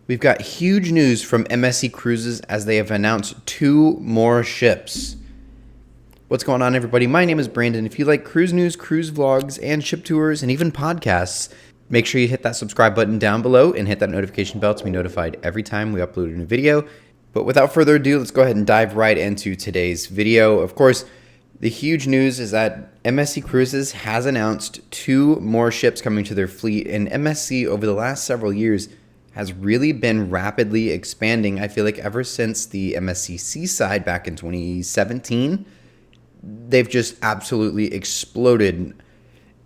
We've got huge news from MSC Cruises as they have announced 2 more ships. What's going on, everybody? My name is Brandon. If you like cruise news, cruise vlogs, and ship tours, and even podcasts, make sure you hit that subscribe button down below and hit that notification bell to be notified every time we upload a new video. But without further ado, let's go ahead and dive right into today's video. Of course, the huge news is that MSC Cruises has announced 2 more ships coming to their fleet, and MSC over the last several years has really been rapidly expanding. I feel like ever since the MSC Seaside back in 2017, they've just absolutely exploded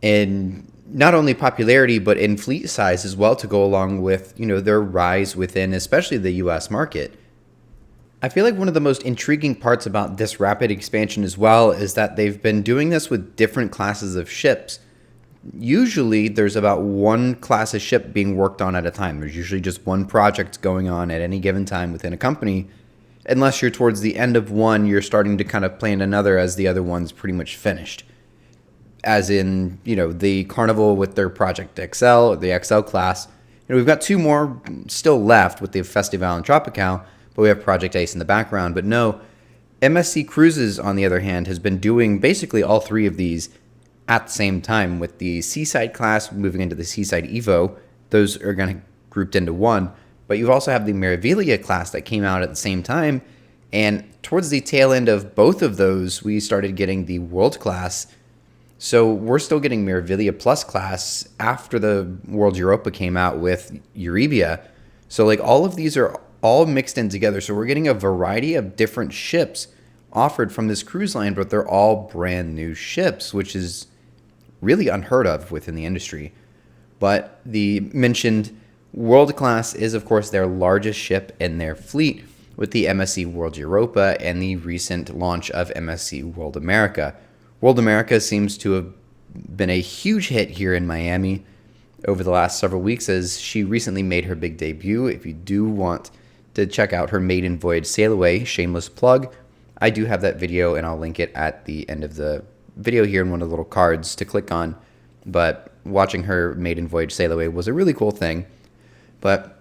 in not only popularity, but in fleet size as well, to go along with, their rise within especially the US market. I feel like one of the most intriguing parts about this rapid expansion as well is that they've been doing this with different classes of ships. Usually there's about one class of ship being worked on at a time. There's usually just one project going on at any given time within a company. Unless you're towards the end of one, you're starting to kind of plan another as the other one's pretty much finished. As in, the Carnival with their Project XL, the XL class. We've got 2 more still left with the Festival and Tropical, but we have Project Ace in the background. But no, MSC Cruises, on the other hand, has been doing basically all 3 of these at the same time, with the Seaside class moving into the Seaside Evo. Those are going to grouped into one. But you also have the Meraviglia class that came out at the same time. And towards the tail end of both of those, we started getting the World class. So we're still getting Meraviglia Plus class after the World Europa came out with Euribia. So all of these are all mixed in together. So we're getting a variety of different ships offered from this cruise line, but they're all brand new ships, which is really unheard of within the industry. But the mentioned World Class is, of course, their largest ship in their fleet, with the MSC World Europa and the recent launch of MSC World America. World America seems to have been a huge hit here in Miami over the last several weeks, as she recently made her big debut. If you do want to check out her maiden voyage sail away, shameless plug, I do have that video, and I'll link it at the end of the video here in one of the little cards to click on. But watching her maiden voyage sail away was a really cool thing. But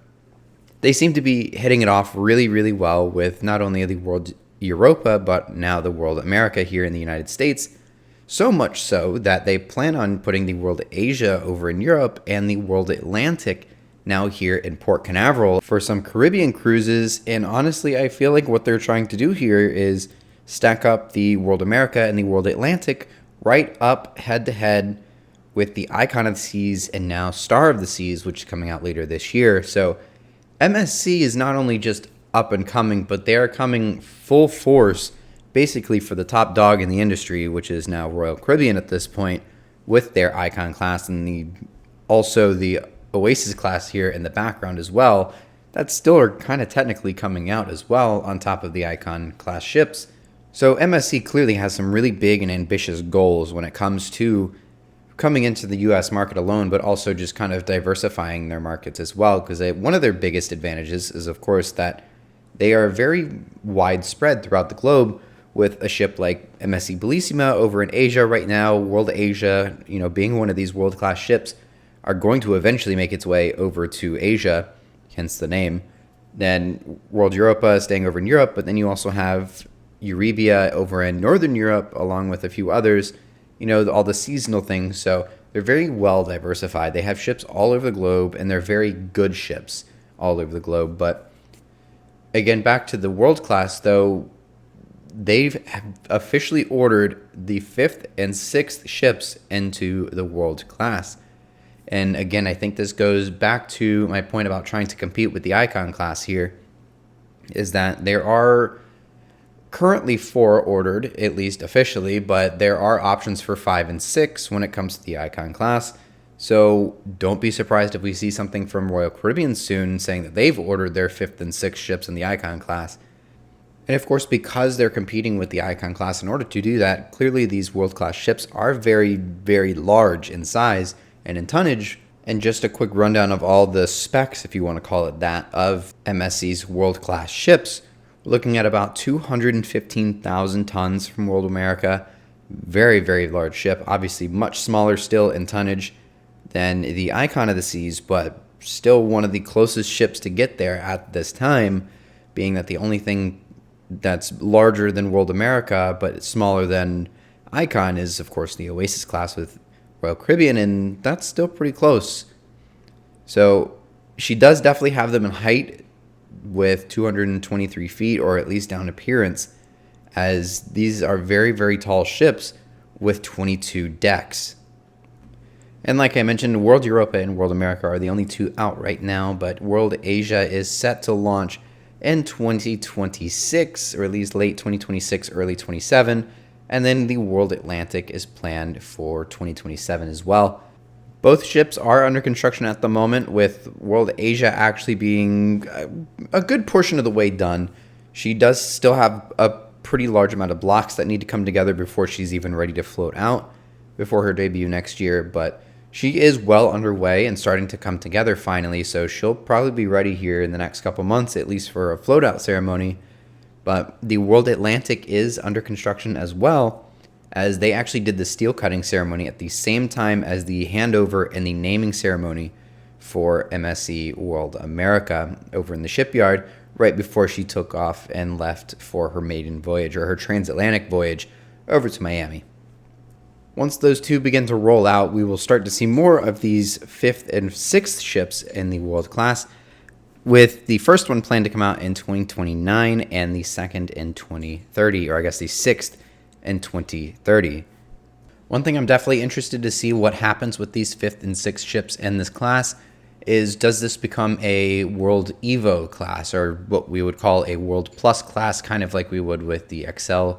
they seem to be hitting it off really, really well with not only the World Europa, but now the World America here in the United States. So much so that they plan on putting the World Asia over in Europe and the World Atlantic now here in Port Canaveral for some Caribbean cruises. And honestly, I feel like what they're trying to do here is stack up the World America and the World Atlantic right up head to head with the Icon of the Seas and now Star of the Seas, which is coming out later this year. So MSC is not only just up and coming, but they are coming full force basically for the top dog in the industry, which is now Royal Caribbean at this point, with their Icon class and also the Oasis class here in the background as well. That still are kind of technically coming out as well on top of the Icon class ships. So MSC clearly has some really big and ambitious goals when it comes to coming into the US market alone, but also just kind of diversifying their markets as well, because one of their biggest advantages is, of course, that they are very widespread throughout the globe, with a ship like MSC Bellissima over in Asia right now. World Asia, being one of these world-class ships, are going to eventually make its way over to Asia, hence the name. Then World Europa staying over in Europe, but then you also have Euribia over in Northern Europe, along with a few others, all the seasonal things. So they're very well diversified. They have ships all over the globe, and they're very good ships all over the globe. But again, back to the World Class, though, they've officially ordered the 5th and 6th ships into the World Class. And again, I think this goes back to my point about trying to compete with the Icon class here, is that there are currently 4 ordered, at least officially, but there are options for 5 and 6 when it comes to the Icon class. So don't be surprised if we see something from Royal Caribbean soon saying that they've ordered their 5th and 6th ships in the Icon class. And of course, because they're competing with the Icon class, in order to do that, clearly these world-class ships are very, very large in size and in tonnage. And just a quick rundown of all the specs, if you want to call it that, of MSC's world-class ships. We're looking at about 215,000 tons from World America. Very, very large ship. Obviously much smaller still in tonnage than the Icon of the Seas, but still one of the closest ships to get there at this time, being that the only thing that's larger than World America but smaller than Icon is, of course, the Oasis class with Royal Caribbean, and that's still pretty close. So she does definitely have them in height with 223 feet, or at least down appearance, as these are very, very tall ships with 22 decks. And like I mentioned, World Europa and World America are the only two out right now, but World Asia is set to launch in 2026, or at least late 2026, early 27, and then the World Atlantic is planned for 2027 as well. Both ships are under construction at the moment, with World Asia actually being a good portion of the way done. She does still have a pretty large amount of blocks that need to come together before she's even ready to float out before her debut next year, but she is well underway and starting to come together finally, so she'll probably be ready here in the next couple months, at least for a float out ceremony. But the World Atlantic is under construction as well, as they actually did the steel cutting ceremony at the same time as the handover and the naming ceremony for MSC World America over in the shipyard right before she took off and left for her maiden voyage, or her transatlantic voyage, over to Miami. Once those two begin to roll out, we will start to see more of these 5th and 6th ships in the World class, with the first one planned to come out in 2029 and the second in 2030, or I guess the 6th in 2030. One thing I'm definitely interested to see what happens with these 5th and 6th ships in this class is, does this become a World Evo class, or what we would call a World Plus class, kind of like we would with the XL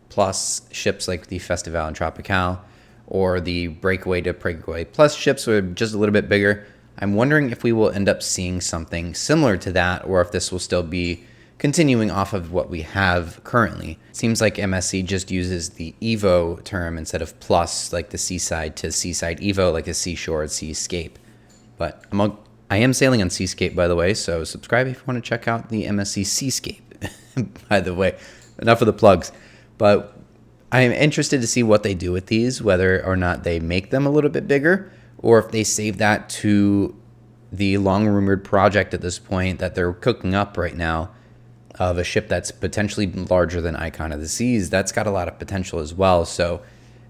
Plus ships like the Festival and Tropical, or the Breakaway to Breakaway Plus ships, are just a little bit bigger. I'm wondering if we will end up seeing something similar to that, or if this will still be continuing off of what we have currently. It seems like MSC just uses the Evo term instead of Plus, like the Seaside to Seaside Evo, like the Seashore and Seascape. But I am sailing on Seascape, by the way, so subscribe if you want to check out the MSC Seascape. By the way, enough of the plugs. But I am interested to see what they do with these, whether or not they make them a little bit bigger, or if they save that to the long-rumored project at this point that they're cooking up right now of a ship that's potentially larger than Icon of the Seas. That's got a lot of potential as well. So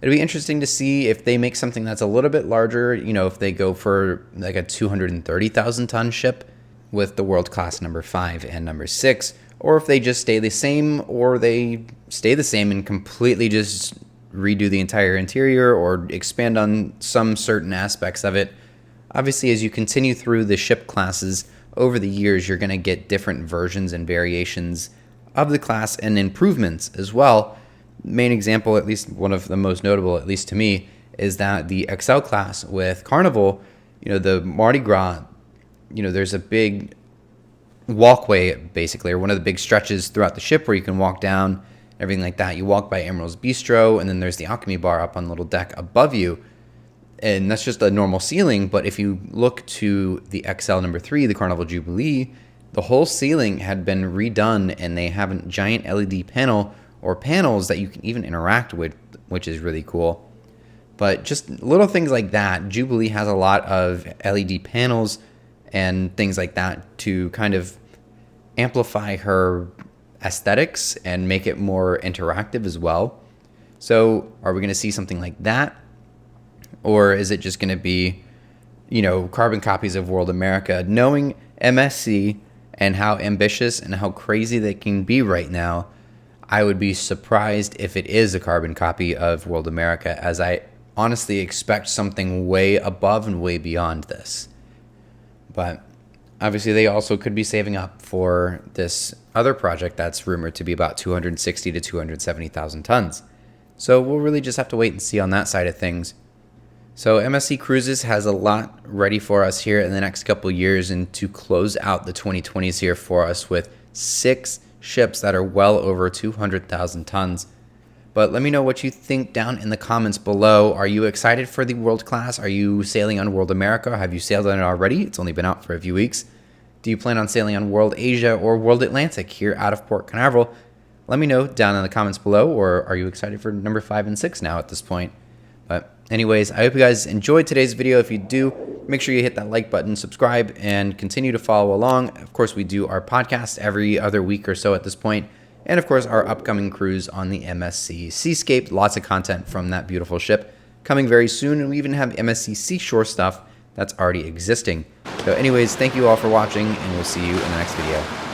it'll be interesting to see if they make something that's a little bit larger, if they go for like a 230,000 ton ship with the World Class number 5 and number 6, or if they just stay the same, or they stay the same and completely just redo the entire interior or expand on some certain aspects of it. Obviously, as you continue through the ship classes over the years, you're going to get different versions and variations of the class and improvements as well. Main example, at least one of the most notable, at least to me, is that the XL class with Carnival, the Mardi Gras, there's a big walkway basically, or one of the big stretches throughout the ship where you can walk down, everything like that. You walk by Emerald's Bistro, and then there's the alchemy bar up on the little deck above you, and that's just a normal ceiling. But if you look to the XL number 3, the Carnival Jubilee, the whole ceiling had been redone, and they have a giant LED panel or panels that you can even interact with, which is really cool. But just little things like that. Jubilee has a lot of LED panels and things like that to kind of amplify her aesthetics and make it more interactive as well. So are we going to see something like that? Or is it just going to be, carbon copies of World America? Knowing MSC and how ambitious and how crazy they can be right now, I would be surprised if it is a carbon copy of World America, as I honestly expect something way above and way beyond this. But obviously they also could be saving up for this other project that's rumored to be about 260 to 270,000 tons. So we'll really just have to wait and see on that side of things. So MSC Cruises has a lot ready for us here in the next couple years, and to close out the 2020s here for us with 6 ships that are well over 200,000 tons. But let me know what you think down in the comments below. Are you excited for the World Class? Are you sailing on World America? Have you sailed on it already? It's only been out for a few weeks. Do you plan on sailing on World Asia or World Atlantic here out of Port Canaveral? Let me know down in the comments below. Or are you excited for number 5 and 6 now at this point? But Anyways, I hope you guys enjoyed today's video. If you do, make sure you hit that like button, subscribe, and continue to follow along. Of course, we do our podcast every other week or so at this point. And of course, our upcoming cruise on the MSC Seascape. Lots of content from that beautiful ship coming very soon. And we even have MSC Seashore stuff that's already existing. So anyways, thank you all for watching, and we'll see you in the next video.